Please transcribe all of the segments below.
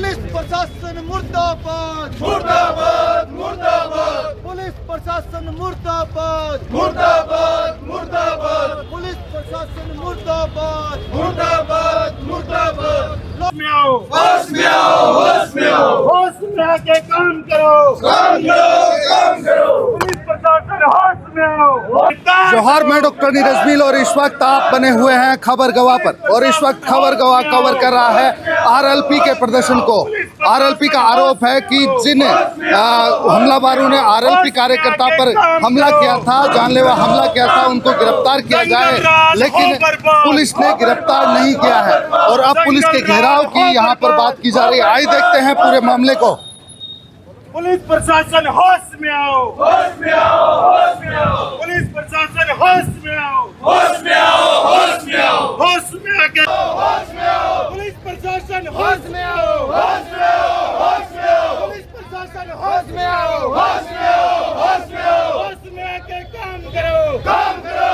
Police प्रशासन मुर्दाबाद मुर्दाबाद मुर्दाबाद पुलिस प्रशासन मुर्दाबाद मुर्दाबाद मुर्दाबाद पुलिस प्रशासन मुर्दाबाद मुर्दाबाद मुर्दाबाद होश में आओ होश में आओ होश में आओ होश में आके काम करो काम करो पुलिस प्रशासन होश में आओ। जोहार, मैं डॉक्टर नीरज मील और इस वक्त आप बने हुए हैं खबर गवाह पर और इस वक्त खबर गवाह कवर कर रहा है आरएलपी के प्रदर्शन को। आरएलपी का आरोप है कि जिन हमलावरों ने आरएलपी कार्यकर्ता पर हमला किया था, जानलेवा हमला किया था, उनको गिरफ्तार किया जाए, लेकिन पुलिस ने गिरफ्तार नहीं किया है और अब पुलिस के घेराव की यहाँ पर बात की जा रही है। आइए देखते हैं पूरे मामले को। पुलिस प्रशासन होश में आओ होश में आओ होश में आओ पुलिस प्रशासन होश में आओ होश में आओ होश में आओ होश में आके होश में आओ पुलिस प्रशासन होश में आओ होश में आओ होश में आओ पुलिस प्रशासन होश में आओ होश में आओ होश में आओ होश में आके काम करो काम करो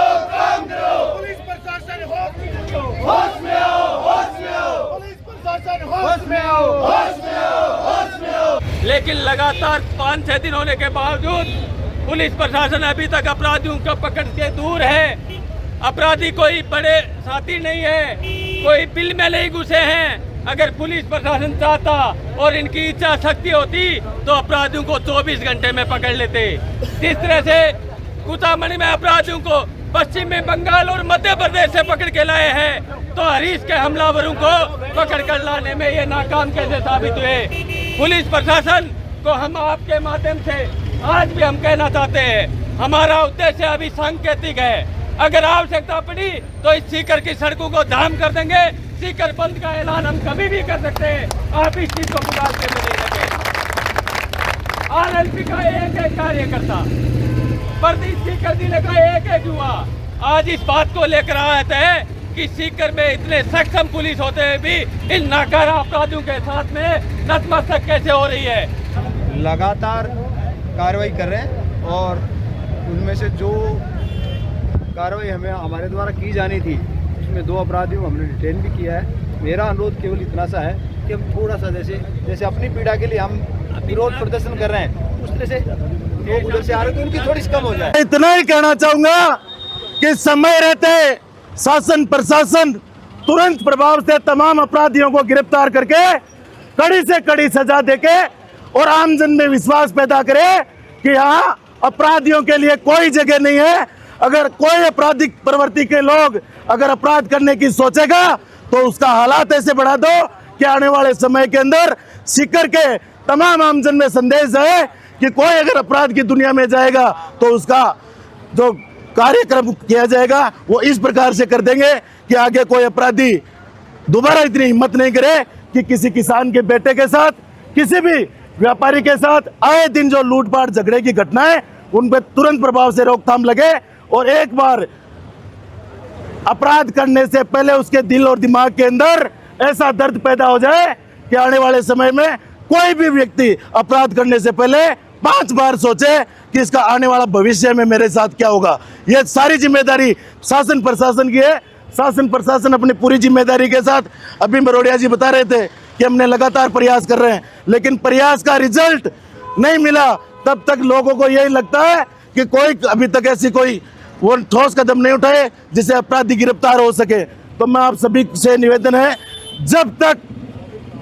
पुलिस प्रशासन होश में आओ होश में आओ होश में आओ पुलिस प्रशासन होश में आओ होश में आओ होश में आओ। लेकिन लगातार 5-6 दिन होने के बावजूद पुलिस प्रशासन अभी तक अपराधियों को पकड़ के दूर है। अपराधी कोई बड़े साथी नहीं है, कोई बिल में नहीं घुसे हैं। अगर पुलिस प्रशासन चाहता और इनकी इच्छा शक्ति होती तो अपराधियों को 24 घंटे में पकड़ लेते। जिस तरह से कुतामणी में अपराधियों को पश्चिम बंगाल और मध्य प्रदेश से पकड़ के लाए हैं, तो हरीश के हमलावरों को पकड़ कर लाने में ये नाकाम कैसे साबित हुए। पुलिस प्रशासन को हम आपके माध्यम से आज भी हम कहना चाहते हैं, हमारा उद्देश्य अभी सांकेतिक है। अगर आवश्यकता पड़ी तो इस सीकर की सड़कों को जाम कर देंगे। सीकर बंद का ऐलान हम कभी भी कर सकते हैं। आप इस चीज को बुला के नहीं लगे। आरएलपी का एक कार्यकर्ता प्रदीप सीकर जिले का एक युवा आज इस बात को लेकर आए थे कि सीकर में इतने सक्षम पुलिस होते हुए भी इन नाकारा अपराधियों के साथ में नतमस्तक कैसे हो रही है। लगातार कार्रवाई कर रहे हैं और उनमें से जो कार्रवाई हमारे द्वारा की जानी थी उसमें 2 अपराधियों को हमने डिटेन भी किया है। मेरा अनुरोध केवल इतना सा है कि हम थोड़ा सा जैसे अपनी पीड़ा के लिए हम विरोध प्रदर्शन कर रहे हैं, उस तरह से लोग उधर से आ रहे तो उनकी थोड़ी सी कम हो जाए। इतना ही कहना चाहूंगा कि समय रहते शासन प्रशासन तुरंत प्रभाव से तमाम अपराधियों को गिरफ्तार करके कड़ी से कड़ी सजा देके और आमजन में विश्वास पैदा करे कि यहाँ अपराधियों के लिए कोई जगह नहीं है। अगर कोई आपराधिक प्रवृत्ति के लोग अगर अपराध करने की सोचेगा तो उसका हालात ऐसे बढ़ा दो कि आने वाले समय के अंदर सीकर के तमाम आमजन में संदेश है कि कोई अगर अपराध की दुनिया में जाएगा तो उसका जो कार्यक्रम किया जाएगा वो इस प्रकार से कर देंगे कि आगे कोई अपराधी दोबारा इतनी हिम्मत नहीं करे कि किसी किसान के बेटे के साथ, किसी भी व्यापारी के साथ आए दिन जो लूटपाट झगड़े की घटनाएं उन पर तुरंत प्रभाव से रोकथाम लगे और एक बार अपराध करने से पहले उसके दिल और दिमाग के अंदर ऐसा दर्द पैदा हो जाए कि आने वाले समय में कोई भी व्यक्ति अपराध करने से पहले 5 बार सोचे कि इसका आने वाला भविष्य में मेरे साथ क्या होगा। यह सारी जिम्मेदारी शासन प्रशासन की है। शासन प्रशासन अपनी पूरी जिम्मेदारी के साथ, अभी मरोड़िया जी बता रहे थे कि हमने लगातार प्रयास कर रहे हैं, लेकिन प्रयास का रिजल्ट नहीं मिला तब तक लोगों को यही लगता है कि कोई अभी तक ऐसी कोई वो ठोस कदम नहीं उठाए जिससे अपराधी गिरफ्तार हो सके। तो मैं आप सभी से निवेदन है, जब तक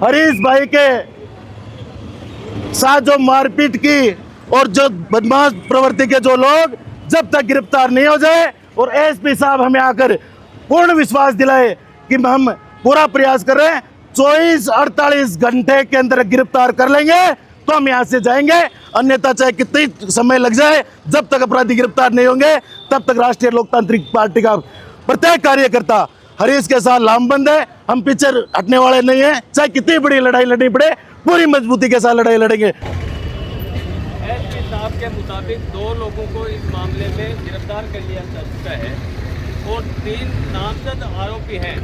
हरीश भाई के साथ जो मारपीट की और जो बदमाश प्रवृत्ति के जो लोग जब तक गिरफ्तार नहीं हो जाए और एसपी साहब हमें आकर पूर्ण विश्वास दिलाए कि हम पूरा प्रयास कर रहे हैं, 24-48 घंटे के अंदर गिरफ्तार कर लेंगे तो हम यहाँ से जाएंगे। अन्यथा चाहे कितनी समय लग जाए, जब तक अपराधी गिरफ्तार नहीं होंगे तब तक राष्ट्रीय लोकतांत्रिक पार्टी का प्रत्येक कार्यकर्ता हरीश के साथ लामबंद है। हम पीछे हटने वाले नहीं हैं, चाहे कितनी बड़ी लड़ाई लड़नी पड़े पूरी मजबूती के साथ लड़ाई लड़ेंगे। एसपी साहब के मुताबिक 2 लोगों को इस मामले में गिरफ्तार कर लिया जा चुका है और 3 नामजद आरोपी हैं,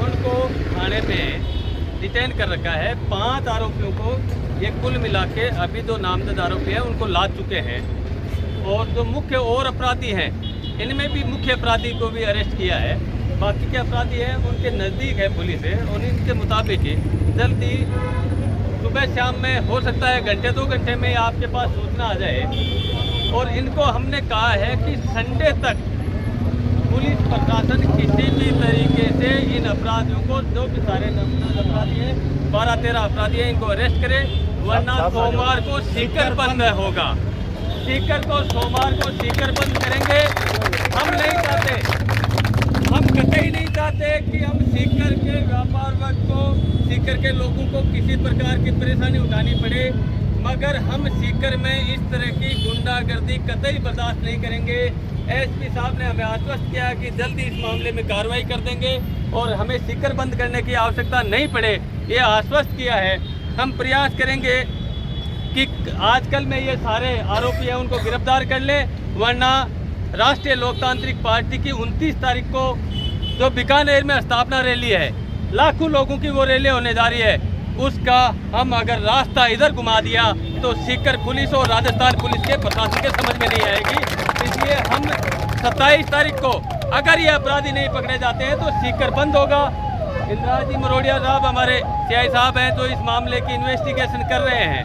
उनको थाने में डिटेन कर रखा है। 5 आरोपियों को ये कुल मिला के अभी 2 नामजद आरोपी हैं उनको लाद चुके हैं और जो मुख्य और अपराधी हैं इनमें भी मुख्य अपराधी को भी अरेस्ट किया है। बाकी के अपराधी हैं उनके नज़दीक है पुलिस है और इनके मुताबिक जल्दी सुबह शाम में हो सकता है घंटे 2 घंटे में आपके पास सूचना आ जाए। और इनको हमने कहा है कि संडे तक पुलिस प्रशासन किसी भी तरीके से इन अपराधियों को, जो भी सारे नामजद अपराधी हैं, 12-13 अपराधी हैं, इनको अरेस्ट करें, वरना सोमवार को सीकर बंद होगा। सीकर को सोमवार को सीकर बंद करेंगे। हम नहीं चाहते, हम कतई नहीं चाहते कि हम सीकर के व्यापार वर्ग को, सीकर के लोगों को किसी प्रकार की परेशानी उठानी पड़े, मगर हम सीकर में इस तरह की गुंडागर्दी कतई बर्दाश्त नहीं करेंगे। एसपी साहब ने हमें आश्वस्त किया कि जल्दी इस मामले में कार्रवाई कर देंगे और हमें सीकर बंद करने की आवश्यकता नहीं पड़े, ये आश्वस्त किया है। हम प्रयास करेंगे कि आजकल में ये सारे आरोपी हैं उनको गिरफ्तार कर ले, वरना राष्ट्रीय लोकतांत्रिक पार्टी की 29 तारीख को जो बीकानेर में स्थापना रैली है, लाखों लोगों की वो रैली होने जा रही है, उसका हम अगर रास्ता इधर घुमा दिया तो सीकर पुलिस और राजस्थान पुलिस के प्रशासन के समझ में नहीं आएगी। इसलिए हम 27 तारीख को अगर ये अपराधी नहीं पकड़े जाते हैं तो सीकर बंद होगा। इंदिरा जी मरोड़िया साहब हमारे सीआई साहब हैं, तो इस मामले की इन्वेस्टिगेशन कर रहे हैं,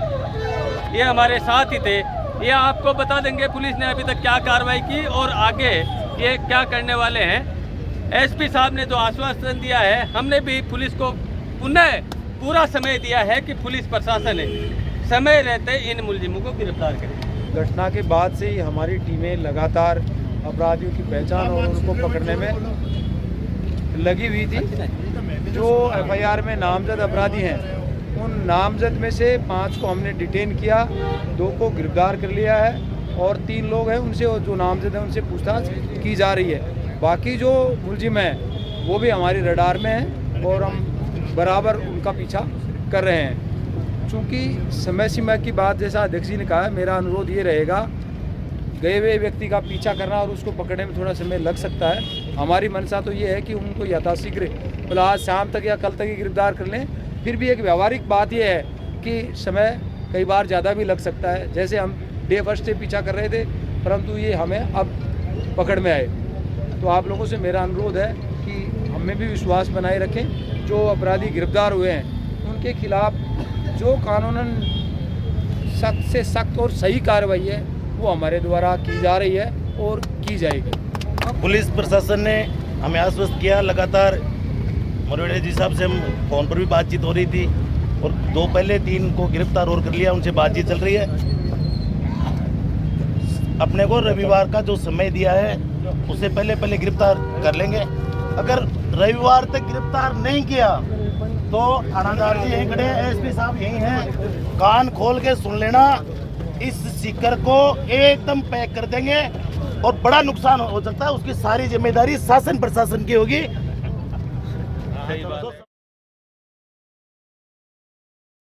ये हमारे साथ ही थे। ये आपको बता देंगे पुलिस ने अभी तक क्या कार्रवाई की और आगे ये क्या करने वाले हैं। एसपी साहब ने जो आश्वासन दिया है, हमने भी पुलिस को पुनः पूरा समय दिया है कि पुलिस प्रशासन समय रहते इन मुलजिमों को गिरफ्तार करे। घटना के बाद से ही हमारी टीमें लगातार अपराधियों की पहचान और उनको पकड़ने में लगी हुई थी। जो एफआईआर में नामजद अपराधी हैं, उन नामजद में से 5 को हमने डिटेन किया, 2 को गिरफ्तार कर लिया है और 3 लोग हैं उनसे, जो नामजद हैं उनसे पूछताछ की जा रही है। बाकी जो मुलजिम हैं वो भी हमारी रडार में हैं और हम बराबर उनका पीछा कर रहे हैं। चूँकि समय सीमा की बात, जैसा अध्यक्ष जी ने कहा है, मेरा अनुरोध ये रहेगा, गए हुए व्यक्ति का पीछा करना और उसको पकड़ने में थोड़ा समय लग सकता है। हमारी मंशा तो ये है कि उनको यथाशीघ्र आज शाम तक या कल तक ही गिरफ्तार कर लें। फिर भी एक व्यावहारिक बात यह है कि समय कई बार ज़्यादा भी लग सकता है। जैसे हम डे फर्स्ट से पीछा कर रहे थे, परंतु ये हमें अब पकड़ में आए। तो आप लोगों से मेरा अनुरोध है कि हमें भी विश्वास बनाए रखें। जो अपराधी गिरफ्तार हुए हैं उनके खिलाफ जो कानूनन सख्त से सख्त और सही कार्रवाई है वो हमारे द्वारा की जा रही है और की जाएगी। पुलिस प्रशासन ने हमें आश्वस्त किया, लगातार मरोड़े जी साहब से हम फ़ोन पर भी बातचीत हो रही थी और 2 पहले 3 को गिरफ्तार और कर लिया, उनसे बातचीत चल रही है। अपने को रविवार का जो समय दिया है उससे पहले गिरफ्तार कर लेंगे। अगर रविवार तक गिरफ्तार नहीं किया तो थानादार जी यहीं खड़े हैं, एसपी साहब यहीं हैं, कान खोल के सुन लेना, इस सीकर को एकदम पैक कर देंगे और बड़ा नुकसान हो सकता है। उसकी सारी जिम्मेदारी शासन प्रशासन की होगी। सही बात है।